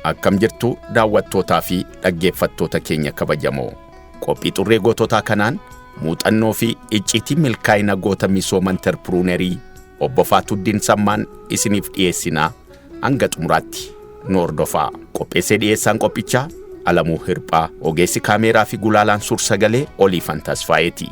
Akkam jirtu daawwattootaa fi dhaggeeffattoota keenya kabajamoo. Qophii xurree goototaa kanaan muuxannoo fi icciitii milkaa'ina goota misooma interpruunerii obbo Faatuddin Sammaan isiniif dhiyeessinaa hanga xumuraatti nu hordofaa. Qopheessee dhiyeessaan qophichaa Alamuu Hirphaa, ogeessi kaameeraa fi gulaalaan suur-sagalee Oliifan Tasfaayeeti.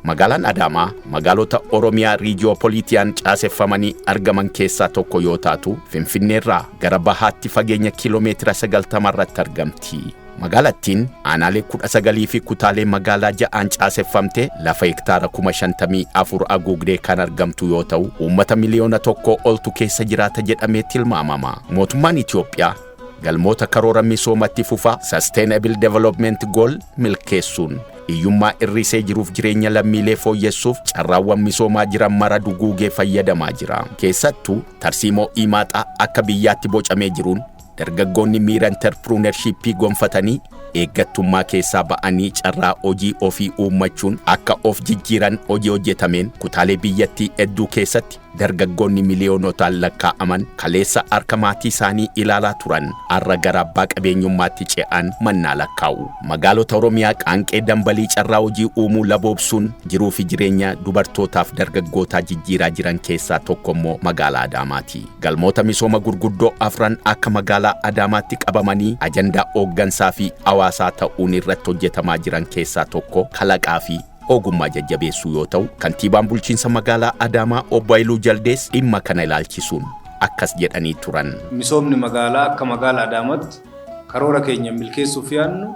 Magaalaan Adaamaa magaalota Oromiyaa riijiyoopoliitiyaan caaseffamanii argaman keessaa tokko yoo taatu, Finfinneerraa gara bahaatti fageenya kiiloomeetira 90 irratti argamti. Magaalattiin aanaalee 19 fi kutaalee magaalaa 6 caaseffamtee lafa hektaara 54,000 haguugdee kan argamtu yoo ta'u, uummata miliyoona 1 oltu keessa jiraata jedhamee tilmaamama. Mootummaan Itoophiyaa galmoota karoora misoomatti fufaa Sustainable Development Goal milkeessuun hiyyummaa irrisee jiruuf jireenya lammiilee fooyyessuuf carraawwan misoomaa jiran mara duguugee fayyadamaa jira. Keessattuu tarsiimoo imaaxaa akka biyyaatti bocamee jiruun dargaggoonni miira interpruunershiippii gonfatanii eeggattummaa keessaa ba'anii carraa hojii ofii uummachuun akka of jijjiiran hojii hojjetameen kutaalee biyyattii hedduu keessatti dargaggoonni miliyoonotaan lakkaa'aman kaleessa harka maatii isaanii ilaalaa turan har'a gara abbaa qabeenyummaatti ce'an mannaa lakkaa'u. Magaalota Oromiyaa qaanqee dambalii carraa hojii uumuu laboobsuun jiruu fi jireenya dubartootaaf dargaggootaa jijjiiraa jiran keessaa tokko immoo magaalaa Adaamaati. Galmoota misooma gurguddoo afran akka magaalaa Adaamaatti qabamanii ajandaa hooggansaa fi hawaasaa ta'uun irratti hojjetamaa jiran keessaa tokko kalaqaa fi ogummaa jajjabeessuu yoo ta'u, kantiibaan bulchiinsa magaalaa Adaamaa obbo Haayiluu Jaldees dhimma kana ilaalchisuun akkas jedhanii turan. Misoomni magaalaa akka magaalaa Adaamaatti karoora keenya milkeessuuf yaadnu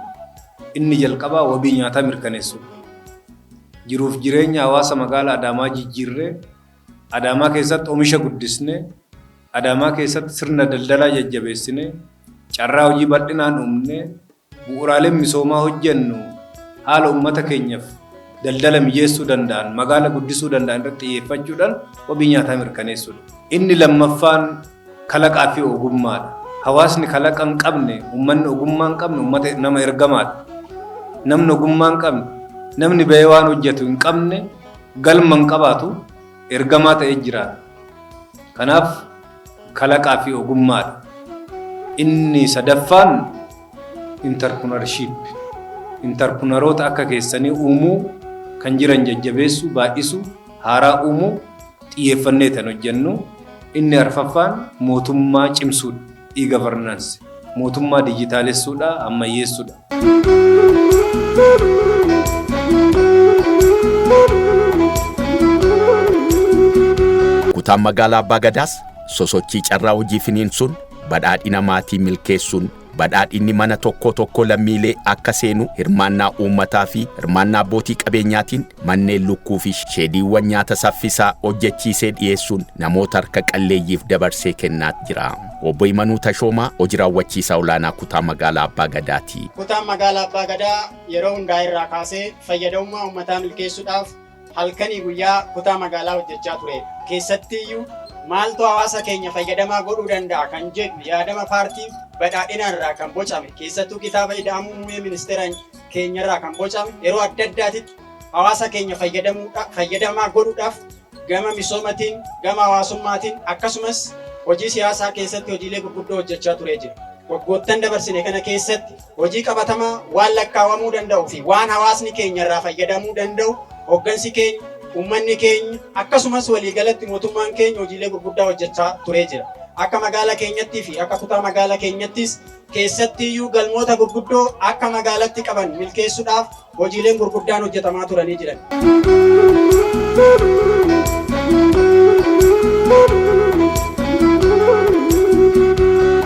inni jalqabaa wabii nyaataa mirkaneessuudha. Jiruuf jireenya hawaasa magaalaa Adaamaa jijjiirree Adaamaa keessatti oomisha guddisnee Adaamaa keessatti sirna daldalaa jajjabeessinee carraa hojii bal'inaan uumnee bu'uuraaleen misoomaa hojjennu haala uummata keenyaaf daldala mijeessuu danda'an, magaala guddisuu danda'an irratti xiyyeeffachuudhaan wabii nyaataa mirkaneessuudha. Inni lammaffaan kalaqaa fi ogummaadha. Hawaasni kalaqa hin qabne, uummanni ogummaa hin qabne uummata nama ergamaadha. Namni ogummaa hin qabne, namni bahee waan hojjetu hin qabne, galma hin qabaatu ergamaa ta'ee jiraata. Kanaaf kalaqaa fi ogummaadha. Inni sadaffaan interpreneurship. Interpreneurota akka keessanii uumuu kan jiran jajjabeessuu, baay'isuu, haaraa uumuu xiyyeeffannee tan hojjennu. Inni arfaffaan mootummaa cimsuudha. E-governance. Mootummaa dijitaalessuudha, ammayyeessuudha. Kutaan magaalaa Abbaa Gadaas sosochii carraa hojii finiinsuun badhaadhina maatii milkeessuun badhaadhinni mana tokko lammiilee akka seenu hirmaannaa uummataa fi hirmaannaa abbootii qabeenyaatiin manneen lukkuu fi sheediiwwan nyaata saffisaa hojjechiisee dhiyeessuun namoota harka qalleeyyiif dabarsee kennaa jira. Obbo Imanuu Tashoomaa hojii raawwachiisaa olaanaa kutaa magaalaa Abbaa Gadaati. Kutaan magaalaa Abbaa Gadaa yeroo hundaa irraa kaasee fayyadamummaa uummataa milkeessuudhaaf halkanii guyyaa kutaa magaalaa hojjechaa ture. Keessattiyyuu maaltu hawaasa keenya fayyadamaa godhuu danda'a kan jedhu yaadama paartii badhaadhina irraa kan bocame keessattuu kitaaba ida'amuu muummee ministeera keenya irraa kan bocame yeroo adda addaatitti hawaasa keenya fayyadamaa godhuudhaaf gama misoomatiin gama hawaasummaatiin akkasumas hojii siyaasaa keessatti hojiilee gurguddoo hojjechaa turee jira. Waggoottan dabarsine kana keessatti hojii qabatamaa waan lakkaawamuu danda'u fi waan hawaasni keenya irraa fayyadamuu danda'u hooggansi keenya uummanni keenya akkasumas waliigalatti mootummaan keenya hojiilee gurguddaa hojjechaa turee jira. Akka magaalaa keenyattii fi akka kutaa magaalaa keenyattis keessattiyyuu galmoota gurguddoo akka magaalatti qaban milkeessuudhaaf hojiileen gurguddaan hojjetamaa turanii jiran.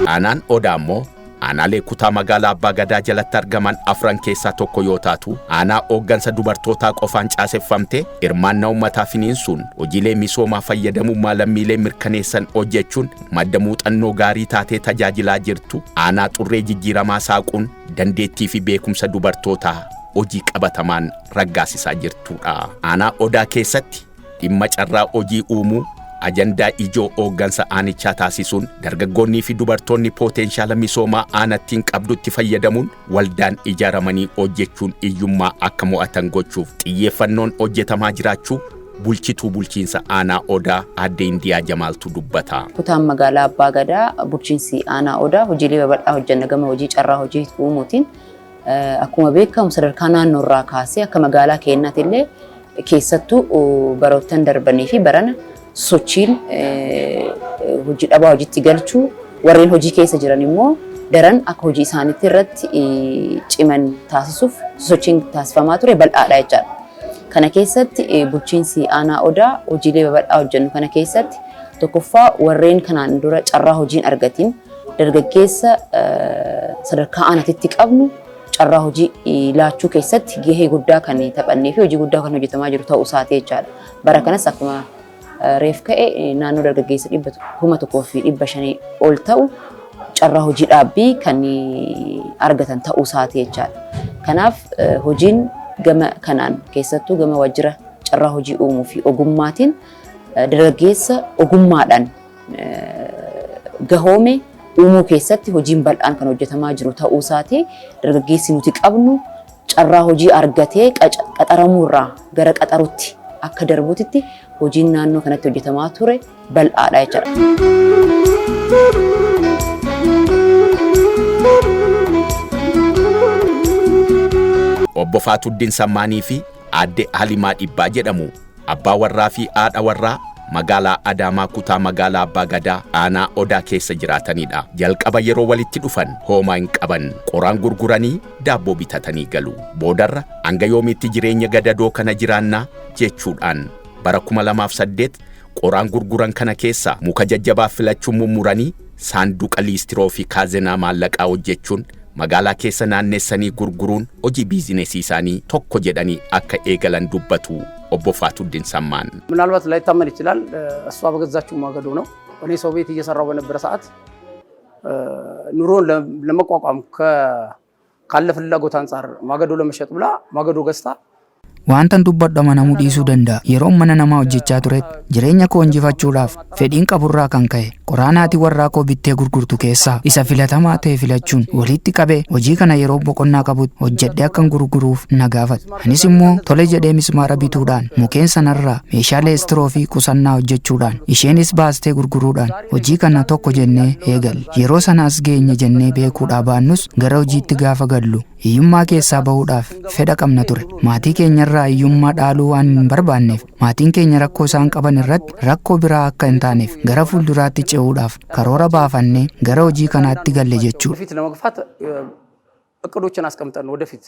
Aanaan Odaa immoo aanaalee kutaa magaalaa Abbaa Gadaa jalatti argaman afran keessaa tokko yoo taatu, aanaa hooggansa dubartootaa qofaan caaseffamte hirmaannaa uummataa finiinsuun hojiilee misoomaa fayyadamummaa lammiilee mirkaneessan hojjechuun madda muuxannoo gaarii taatee tajaajilaa jirtu aanaa xurree jijjiiramaa saaquun dandeettii fi beekumsa dubartootaa hojii qabatamaan raggaasisaa jirtudha. Aanaa Odaa keessatti dhimma carraa hojii uumuu ajandaa ijoo hooggansa aanichaa taasisuun dargaggoonnii fi dubartoonni potenshaala misoomaa aanattiin qabdutti fayyadamuun waldaan ijaaramanii hojjechuun hiyyummaa akka mo'atan gochuuf xiyyeeffannoon hojjetamaa jiraachuu bulchituu bulchiinsa aanaa Odaa Aadde Indiyaa Jamaaltu dubbata. Kutaan magaalaa Abbaa Gadaa bulchiinsi aanaa Odaa hojiilee babal'aa hojjenna gama hojii carraa hojii uumuutiin akkuma beekamu sadarkaa naannoo irraa kaasee akka magaalaa keenyaatti illee keessattuu baroottan darbanii fi barana sochiin hojii dhabaa hojiitti galchuu warreen hojii keessa jiran immoo daran akka hojii isaaniitti irratti ciman taasisuuf sochiin taasifamaa ture bal'aadha jechaadha. Kana keessatti bulchiinsi aanaa Odaa hojiilee babal'aa hojjennu kana keessatti tokkoffaa warreen kanaan dura carraa hojiin argatiin dargaggeessa sadarkaa aanaatti qabnu carraa hojii laachuu keessatti gahee guddaa kan taphannee fi hojii guddaa kan hojjetamaa jiru ta'uu isaati jechaadha. Bara kanas akkuma reef ka'e naannoo dargaggeessa 1,500 ol ta'u carraa hojii dhaabbii kan argatan ta'uu isaati jechaadha. Kanaaf hojiin gama kanaan keessattuu gama waajjira carraa hojii uumuu fi ogummaatiin dargaggeessa ogummaadhaan gahoome uumuu keessatti hojiin bal'aan kan hojjetamaa jiru ta'uu isaati. Dargaggeessi nuti qabnu carraa hojii argatee qaxaramuurraa gara qaxarutti akka darbuutitti hojiin naannoo kanatti hojjetamaa ture bal'aadha jechuudha. Obbo Faatuddin Sammaanii fi Aadde Halimaa Dhibbaa jedhamu abbaa warraa fi haadha warraa magaalaa Adaamaa kutaa magaalaa Abbaa Gadaa aanaa Odaa keessa jiraatanidha. Jalqaba yeroo walitti dhufan hoomaa hin qaban qoraan gurguranii daabboo bitatanii galu. Boodarra hanga yoomiitti jireenya gadadoo kana jiraannaa jechuudhaan bara 2008 qoraan gurguran kana keessa muka jajjabaa filachuun mummuranii saanduqa liistiroo fi kaazenaa maallaqaa hojjechuun magaalaa keessa naannessanii gurguruun hojii biizinesii isaanii tokko jedhanii akka eegalan dubbatu obbo Faatuddin Sammaan. ምናልባት ላይታመን ይችላል እሷ በገዛችው ማገዶ ነው። እኔ ሰው ቤት እየሰራው በነበረ ሰዓት ኑሮን ለመቋቋም ካለ ፍላጎት አንፃር ማገዶ ለመሸጥ ብላ ማገዶ ገዝታ Wantan dubbadha mana mudhiisuu danda'a. Yeroo mana namaa hojjechaa turetti jireenya koo injifachuudhaaf fedhiin qaburraa kan ka'e qoraanaati warraa koo bittee gurgurtu keessaa isa filatamaa ta'e filachuun walitti qabee hojii kana yeroo boqonnaa qabutti hojjedhee akkan gurguruuf na gaafate. Anis immoo tole jedhee mismaara bituudhaan mukkeen sanarraa meeshaalee istiroo fi qusannaa hojjechuudhaan isheenis baastee gurguruudhaan hojii kana tokko jennee eegalle. Yeroo sanaas geenye jennee beekuudhaa baannus gara hojiitti gaafa gallu hiyyummaa keessaa bahuudhaaf fedha qabna ture. Maatii keenyarraa hiyyummaa dhaaluu waan hin barbaanneef maatiin keenya rakkoo isaan qaban irratti rakkoo biraa akka hin taaneef gara fuulduraatti ce'uudhaaf karoora baafannee gara hojii kanaatti galle jechuudha. ወደፊት ለመግፋት እቅዶችን አስቀምጠን ወደፊት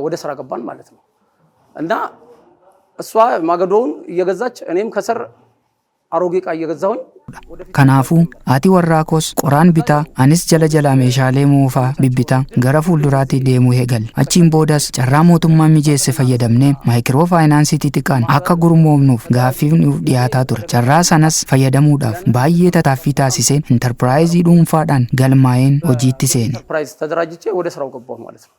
ወደ ስራ ገባን ማለት ነው እና እሷ ማገዶውን እየገዛች እኔም ከስር አሮጌ ዕቃ እየገዛሁኝ Kanaafuu haati warraa koos qoraan bitaa anis jala jalaa meeshaalee moofaa bibbitaa gara fuulduraatti deemuu eegalle. Achiin boodas carraa mootummaan mijeesse fayyadamnee maayikiroo faayinaansii xixiqqaan akka gurmoofnuuf gaaffiif nuuf dhiyaataa ture. Carraa sanas fayyadamuudhaaf baay'ee tattaaffii taasiseen intarpiraayizii dhuunfaadhaan galmaa'een hojiitti seene. ኢንተርፕራይዝ ተደራጅቼ ወደ ስራው ገባሁ ማለት ነው።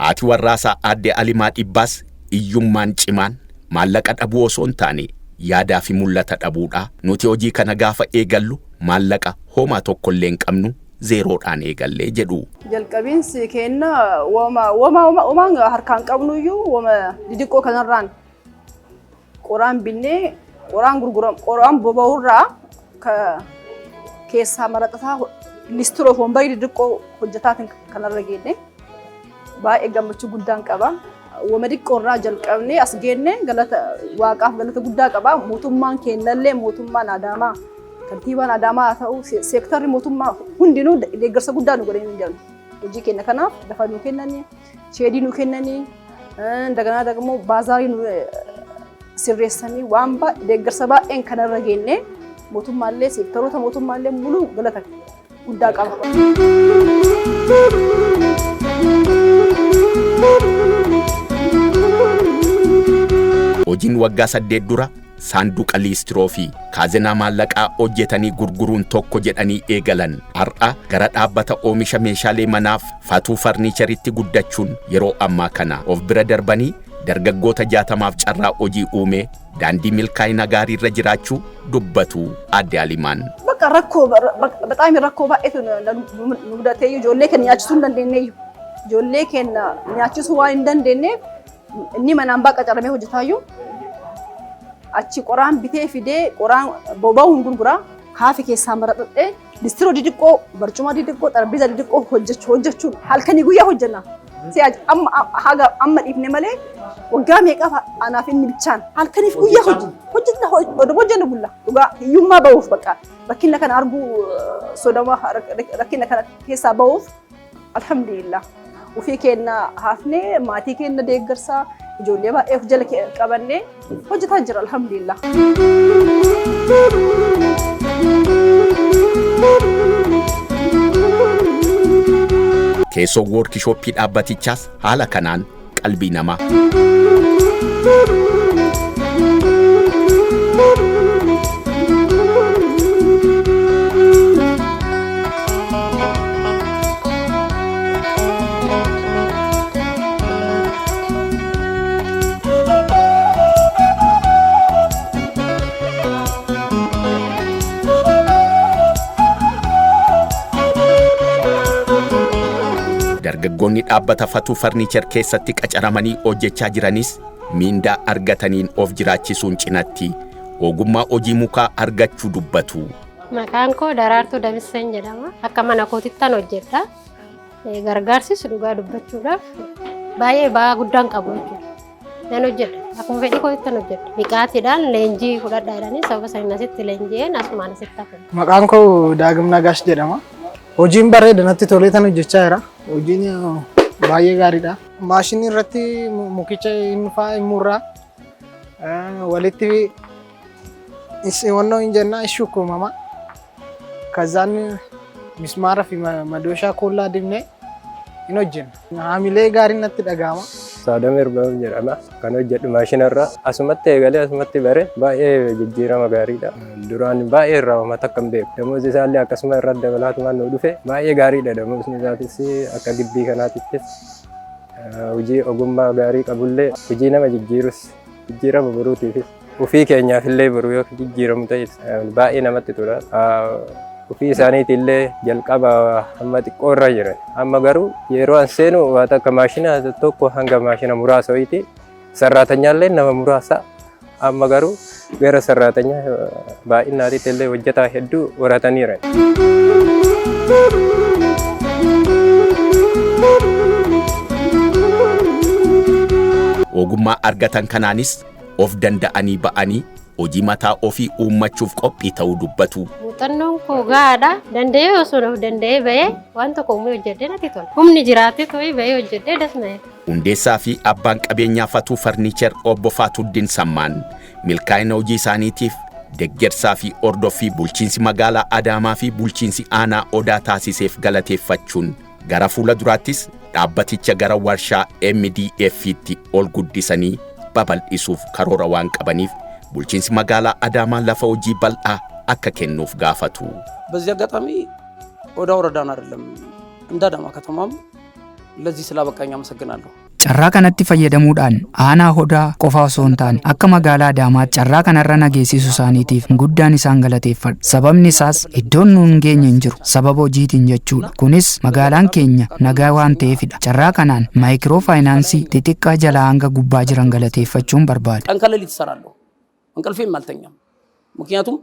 Haati warraasaa Aadde Halimaa Dhibbaas iyyummaan cimaan maallaqa dhabuu osoo hin taane yaadaa fi mul'ata dhabuudha. Nuti hojii kana gaafa eegallu maallaqa homaa tokkollee hin qabnu zeeroodhaan eegallee jedhu. Jalqabiinsi kenna womaan harkaan qabnu iyyuu wama didiqqoo kanarraan qoraan binnee qoraan gurguram qoraan boba'urraa keessaa maraxataa listiroo wambarii didiqqoo hojjetaatiin kanarra geenne. Baay'ee gammachuu guddaan qaba. Wama diqqoorraa jalqabnee as geenne galata waaqaaf galata guddaa qaba. Mootummaan kennallee mootummaan Adaamaa kantiibaan Adaamaa haa ta'u seektarri mootummaa hundinuu deeggarsa guddaa nu godhanii jiran. Hojii keenya kanaaf lafa nu kennanii, sheedii nu kennanii, daganaa dagammoo baazaarii nu sirreessanii waan deeggarsa baay'een kanarra geenne mootummaallee seektaroota mootummaallee muluu galata guddaa qaba. Hojiin waggaa 8 dura saanduqa liistiroo fi kaazenaa maallaqaa hojjetanii gurguruun tokko jedhanii eegalan har'a gara dhaabbata oomisha meeshaalee manaaf Faatuu Farniicharitti guddachuun yeroo ammaa kana of bira darbanii dargaggoota 60f carraa hojii uumee daandii milkaa'ina gaarii irra jiraachuu dubbatu Aadde Halimaan. በቃ ረኮ በጣም ረኮ ባኤቱ ንጉዳቴ ጆሌ ከን ያችሱ እንደኔ ጆሌ ከን ያችሱ ዋይ እንደኔ እኒ መናምባ ቀጨረሜ ሆጅታዩ አቺ ቆራን ቢቴ ፊዴ ቆራን ቦባው ሁንጉራ ካፊ ኬሳ መረጠጤ ዲስትሮ ዲድቆ በርጩማ ዲድቆ ጠረጴዛ ዲድቆ ሆጀቹ halkani guyyaa hojjenna ሲያጅ haga amma ifne male ወጋም የቀፋ አናፊን ብቻን halkaniif guyyaa hojjenna hojjenna bulla duga hiyyumma bawuf baka bakkinna kan argu sodama rakkinna kan keessa bawuf alhamdulillah ufi kenna hafne maati kenna deeggarsa ijoollee baay'ee of jala qabanne hojjetaa jira alhamdulillah. Keessoo woorkishooppii dhaabbatichaas haala kanaan qalbii namaa. Dargaggoonni dhaabbata Fatuu Farniichar keessatti qacaramanii hojjechaa jiranis miindaa argataniin of jiraachisuun cinatti ogummaa hojii mukaa argachuu dubbatu. Maqaan koo Daraartuu Damisseen jedhama. Akka mana kootittan hojjedha. Gargaarsis dhugaa dubbachuudhaaf baay'ee ba'aa guddaan qabu jechuudha. Nan hojjedha. Akkuma fedhii kootittan hojjedha. Miqaatiidhaan leenjii fudhadhaa jedhanii sababa saayinasitti leenji'een asumaan asitti hafe. Maqaan koo Daagim Nagaash jedhama. Hojiin bareeda natti tolee tan hojjechaa jira. Hojiin baay'ee gaariidha. Maashinii irratti mukicha inni murraa walitti wannoo hin jennaa ishukumama. Kazaan mismaara fi madooshaa koollaa dibnee hin hojjenna. Haamilee gaariin natti dhagahama. Saadamir Bahu jedhama. Kan hojjedhu maashinarra asumatti eegalee asumatti bare baay'ee jijjiirama gaariidha. Duraan baay'ee irraa uummata akkam beeku. Damoosni isaallee akkasuma irra dabalaatumaan nu dhufe baay'ee gaariidha. Damoosni isaatis akka gibbii kanaatittis hojii ogummaa gaarii qabullee hojii nama jijjiirama boruutiifis ofii keenyaafillee boruu yoo jijjiiramu ta'es baay'ee namatti tola. Ofii isaaniitillee jalqaba amma xiqqoo irra jiran. Amma garuu yeroo an seenu waan akka maashina tokko hanga maashina muraasa wayiiti. Sarraatanyaallee nama muraasa. Amma garuu gara sarraatanyaa baay'inaatiillee hojjetaa hedduu horataniiran. Ogummaa argatan kanaanis of danda'anii ba'anii hojii mataa ofii uummachuuf qophii ta'uu dubbatu. Muuxannoon koo gaadha. Danda'ee osoo of danda'ee ba'ee waan tokko uumee hojjedhee natti tola. Humni jiraatee ta'ee ba'ee hojjedhee dasna'e. Hundeessaa fi abbaan qabeenyaa Fatuu Farniichar obbo Faatuddin Sammaan milkaa'ina hojii isaaniitiif deeggarsaa fi ordoffii bulchiinsi magaalaa Adaamaa fi bulchiinsi aanaa Odaa taasiseef galateeffachuun gara fuula duraattis dhaabbaticha gara warshaa MDF'tti ol guddisanii babal'isuuf karoora waan qabaniif bulchiinsi magaalaa Adaamaa lafa hojii bal'aa akka kennuuf gaafatu. በዚህ አጋጣሚ ኦዳ ወረዳን አይደለም እንደ አዳማ ከተማም ለዚህ ስላበቃኝ አመሰግናለሁ። Carraa kanatti fayyadamuudhaan aanaa Odaa qofa osoo hin taane akka magaalaa Adaamaatti carraa kanarra nageessisu isaaniitiif guddaan isaan galateeffadha. Sababni isaas iddoon nuun geenye hin jiru sababa hojiitiin jechuudha. Kunis magaalaan keenya nagaa waan ta'eefidha. Carraa kanaan maayikiroo faayinaansii xixiqqaa jalaa hanga gubbaa jiran galateeffachuun barbaada. ቀን ከሌሊት እሰራለሁ። እንቅልፌም አልተኛም። ምክንያቱም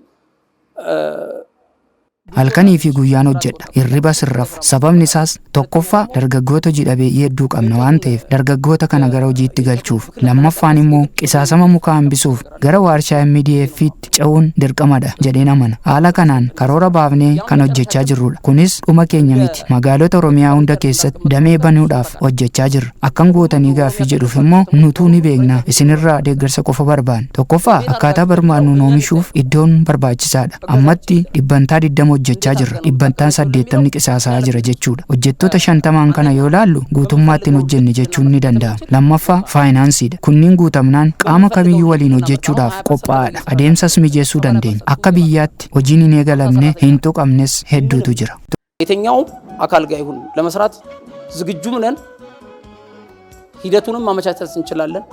halkanii fi guyyaan hojjedha. Hirriba sirrafu. Sababni isaas tokkoffaa dargaggoota hojii dhabeeyyii hedduu qabna waan ta'eef dargaggoota kana gara hojiitti galchuuf, lammaffaan immoo qisaasama mukaa hambisuuf gara warshaa MDF'tti ce'uun dirqamadha jedheen amana. Haala kanaan karoora baafnee kan hojjechaa jirrudha. Kunis dhuma keenya miti. Magaalota Oromiyaa hunda keessatti damee banuudhaaf hojjechaa jirra. Akkan gootanii gaaffii jedhuuf immoo nutuu ni beekna. Isinirraa deeggarsa qofa barbaanna. Tokkoffaa akkaataa barbaannuun oomishuuf iddoon barbaachisaadha. Ammatti dhibbantaa 20 hojjechaa jirra. Dhibbantaan 80 qisaasaa jira jechuudha. Hojjettoota 50 kana yoo laallu guutummaatti hin hojjenne jechuun ni danda'ama. Lammaffaa faayinaansiidha. Kunniin guutamnaan qaama kamiyyuu waliin hojjechuudhaaf qophaa'aadha. Adeemsas mijeessuu dandeenya. Akka biyyaatti hojiin hin eegalamne hin tuqamnes hedduutu jira. የትኛውም አካል ጋር ይሁን ለመስራት ዝግጁ ነን። ሂደቱንም ማመቻቸት እንችላለን።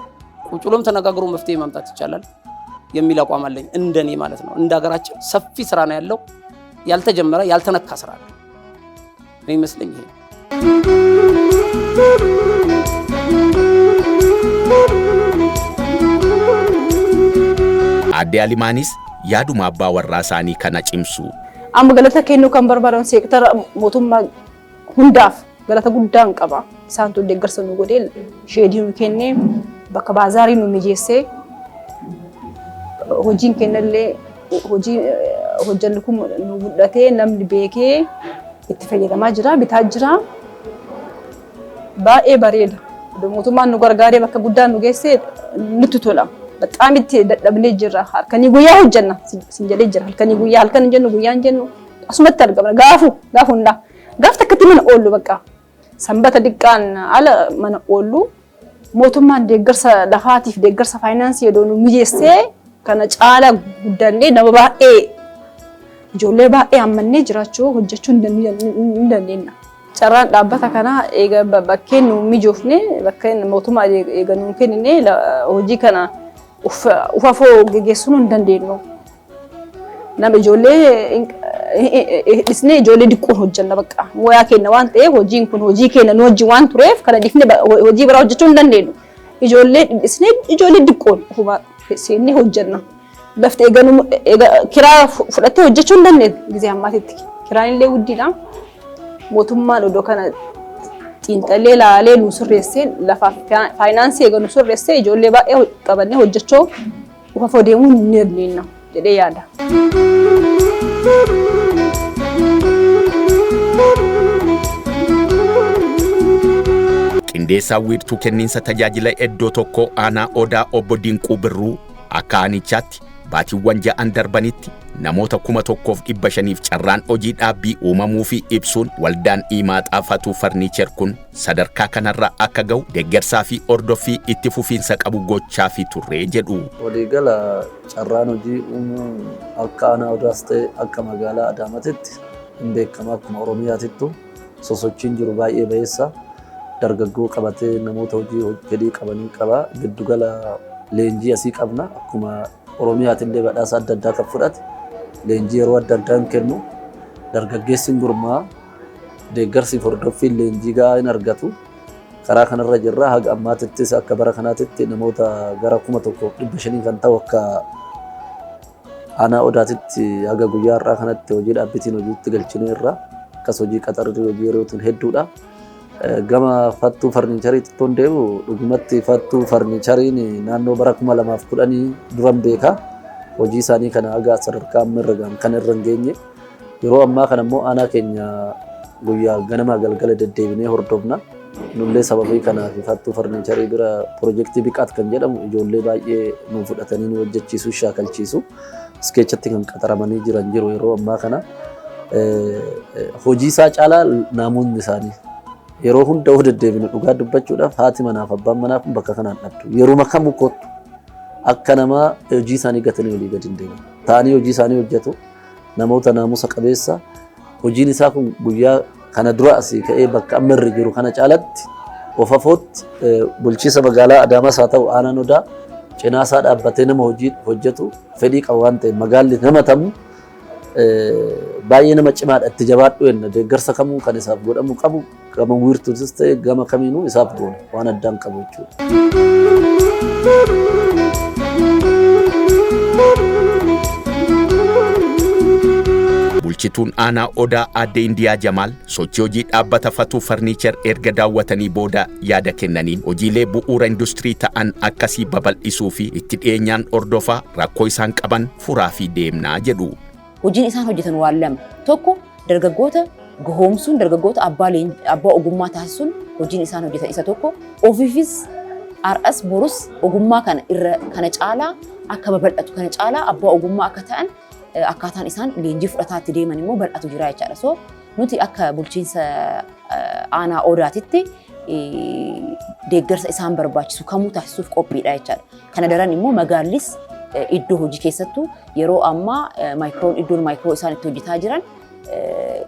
ቁጭ ብሎም ተነጋግሮ መፍትሄ ማምጣት ይቻላል የሚል አቋም አለኝ እንደኔ ማለት ነው። እንደ ሀገራችን ሰፊ ስራ ነው ያለው። ያልተጀመረ ያልተነካ ስራ ነው እኔ ይመስለኝ ይሄ Adde Alimaanis yaaduma abbaa warraa isaanii kana cimsu. Amma galata kennuu kan barbaadan seektara mootummaa hundaaf galata guddaan qaba. Isaantu deeggarsa nu godhee sheedii nu kennee bakka baazaarii nu mijeessee hojiin kennallee hojii hojjannu kun nu guddatee namni beekee itti fayyadamaa jira bitaa jira. Baay'ee bareeda. Mootummaan nu gargaaree bakka guddaan nu geessee nutti tola. በጣም ይተደብኔ ጅራ halkani guyyaa hojjanna sinjale jira halkani guyyaa halkan jennu guyyaan jennu asumatti argama gaafunda gaaf takkatti mana oollu bakka sanbata diqqaan ala mana oollu mootummaan deeggarsa lafaatiif deeggarsa faayinaansii yedoonu mijeessee kana caala guddannee nama baay'ee ijoollee baay'ee ammannee jiraachuu hojjechuu hin dandeenna. Carraan dhaabbata kana eega bakkeen nu mijoofne bakkeen mootummaa eega nu kennine hojii kana ufafoo gegessuun hin dandeenyu. Nama ijoollee dhisnee ijoollee diqqoon hojjanna bakka mooyaa kenna waan ta'eef hojiin kun hojii kenna nu hojii waan tureef kana difne hojii biraa hojjechuu hin dandeenyu. Ijoollee dhisnee ijoollee diqqoon ufuma seennee hojjanna. Lafti eega kiraa fudhattee hojjechuu hin dandeenyu gizee ammaatitti kiraan illee guddiidha. Mootummaan odoo kana xiinxallee laalee nu sirreessee lafa faayinaansii eega nu sirreessee ijoollee baay'ee qabannee hojjechuu ufafoo deemuu hin dandeenyu jedhee yaada. Qindeessaa wiirtuu kenniinsa tajaajila iddoo tokko aanaa Odaa obbo Dinquu Birruu akka aanichaatti baatiiwwan ja'an darbanitti namoota 1,500 carraan hojii dhaabbii uumamuu fi ibsuun waldaan Imaaxaa Fatuu Farniicher kun sadarkaa kanarra akka ga'u deeggarsaa fi ordoffii itti fufiinsa qabu gochaa fi turree jedhu. Waliigala carraan hojii uumuu akka aanaa Odaas ta'e akka magaalaa Adaamaatti hin beekama akkuma Oromiyaatittu sosochiin jiru baay'ee bayeessa dargaggoo qabatee namoota hojii fedhii qabanii qaba giddugala leenjii asii qabna akkuma Oromiyaatillee badhaasa adda addaa kan fudhate leenjii yeroo adda addaa kennu dargaggeessi gurmaa deeggarsi hordoffiin leenjii gahaa hin argatu karaa kanarra jirra haga ammaatittis akka bara kanaatitti namoota gara 1,500 kan ta'u akka aanaa Odaatitti haga guyyaa har'aa kanatti hojii dhaabbitiin hojiitti galchinee irra akkas hojii qaxarri hojii yerootiin hedduudha. Gama Fattuu Farniichariitti ton deemu dhugumatti Fattuu Farniichariin naannoo bara 2010 duran beeka hojii isaanii kana haga sadarkaa amma irra gahan kan irra hin geenye yeroo ammaa kana immoo aanaa keenya guyyaa ganama galgala deddeebinee hordofna nullee sababii kanaaf Fattuu Farniicharii bira piroojeektii biqaat kan jedhamu ijoollee baay'ee nu fudhatanii nu hojjechiisu shaakalchiisu iskeechatti kan qaxaramanii jiran jiru yeroo ammaa kana hojii isaa caalaa namoonni isaanii yeroo hunda deddeebinu dhugaa dubbachuudhaaf haati manaaf abbaan manaaf bakka kanaan dhabdu yeroo makkamu kottu akka nama hojii isaanii gatanii olii gadi hin deeman ta'anii hojii isaanii hojjetu namoota naamusa qabeessa hojiin isaa kun guyyaa kana dura asii ka'ee bakka amma irra jiru kana caalatti ofafootti bulchiisa magaalaa Adaamas haa ta'u aanaan Odaa cinaa isaa dhaabbatee nama hojii hojjetu fedhii qaba waan ta'eef magaalli nama tamu baay'ee nama cimaadha itti jabaadhu jenna deeggarsa kamuu kan isaaf godhamu qabu gama wiirtuutis ta'e gama kamiinuu isaaf goona waan addaan qabu jechuudha. Bulchituun aanaa Odaa Aadde Indiyaa Jamaal sochii hojii dhaabbata Fatuu Farniicher erga daawwatanii booda yaada kennaniin hojiilee bu'uura industirii ta'an akkasii babal'isuu fi itti dhiyeenyaan ordofaa rakkoo isaan qaban furaa fi deemnaa jedhu. Hojiin isaan hojjetan waan lama tokko dargaggoota gohoomsuun dargaggoota abbaa ogummaa taasisuun hojiin isaan hojjetan isa tokko ofiifis har'as borus ogummaa kana caalaa akka babal'atu kana caalaa abbaa ogummaa akka ta'an akkaataan isaan leenjii fudhataatti deeman immoo bal'atu jira jechaadha. So nuti akka bulchiinsa aanaa Odaatitti deeggarsa isaan barbaachisu kamuu taasisuuf qophiidha jechaadha. Kana daran immoo magaallis iddoo hojii keessattuu yeroo ammaa iddoon maayikiroo isaan itti hojjetaa jiran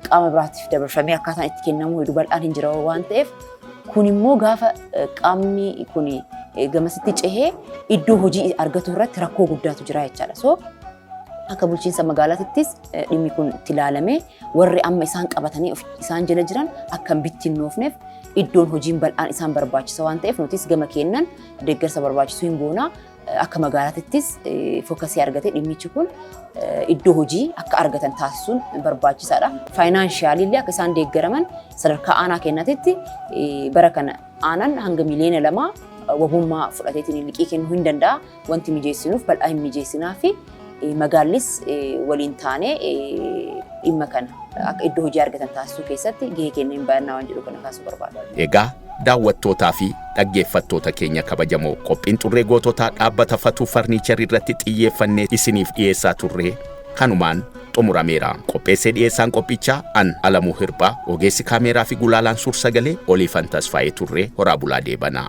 qaama biraatiif dabarfamee akkaataan itti kennamuu hedduu bal'aan hin jira waan ta'eef kun immoo gaafa qaamni kun gamasitti cehee iddoo hojii argatu irratti rakkoo guddaatu jira jechaadha. So akka bulchiinsa magaalaatittis dhimmi kun itti ilaalamee warri amma isaan qabatanii isaan jala jiran akka hin bittinnoofneef iddoon hojiin bal'aan isaan barbaachisa waan ta'eef nutis gama keennan deeggarsa barbaachisu hin goona akka magaalaatittis fookasii argatee dhimmichi kun iddoo hojii akka argatan taasisuun barbaachisaadha. Faayinaanshaaliillee akka isaan deeggaraman sadarkaa aanaa keenyatti bara kana aanaan hanga miliyoona 2 wabummaa fudhateetiin liqii kennuu hin danda'a. Wanti mijeessinuuf bal'aa hin mijeessinaa fi magaallis waliin taanee dhimma kana akka iddoo hojii argatan taasisuu keessatti gahee keenya hin baannaa waan jedhu kana kaasuu barbaada. Egaa daawwattootaa fi dhaggeeffattoota keenya kabajamoo qophiin xurree goototaa dhaabbata Fatuu Farniicharii irratti xiyyeeffannee isiniif dhiyeessaa turre kanumaan xumurameera. Qopheessee dhiyeessaan qophichaa an Alamuu Hirphaa, ogeessi kaameeraa fi gulaalaan suur sagalee Oliifan Tasfaayee turre horaa bulaa deebanaa.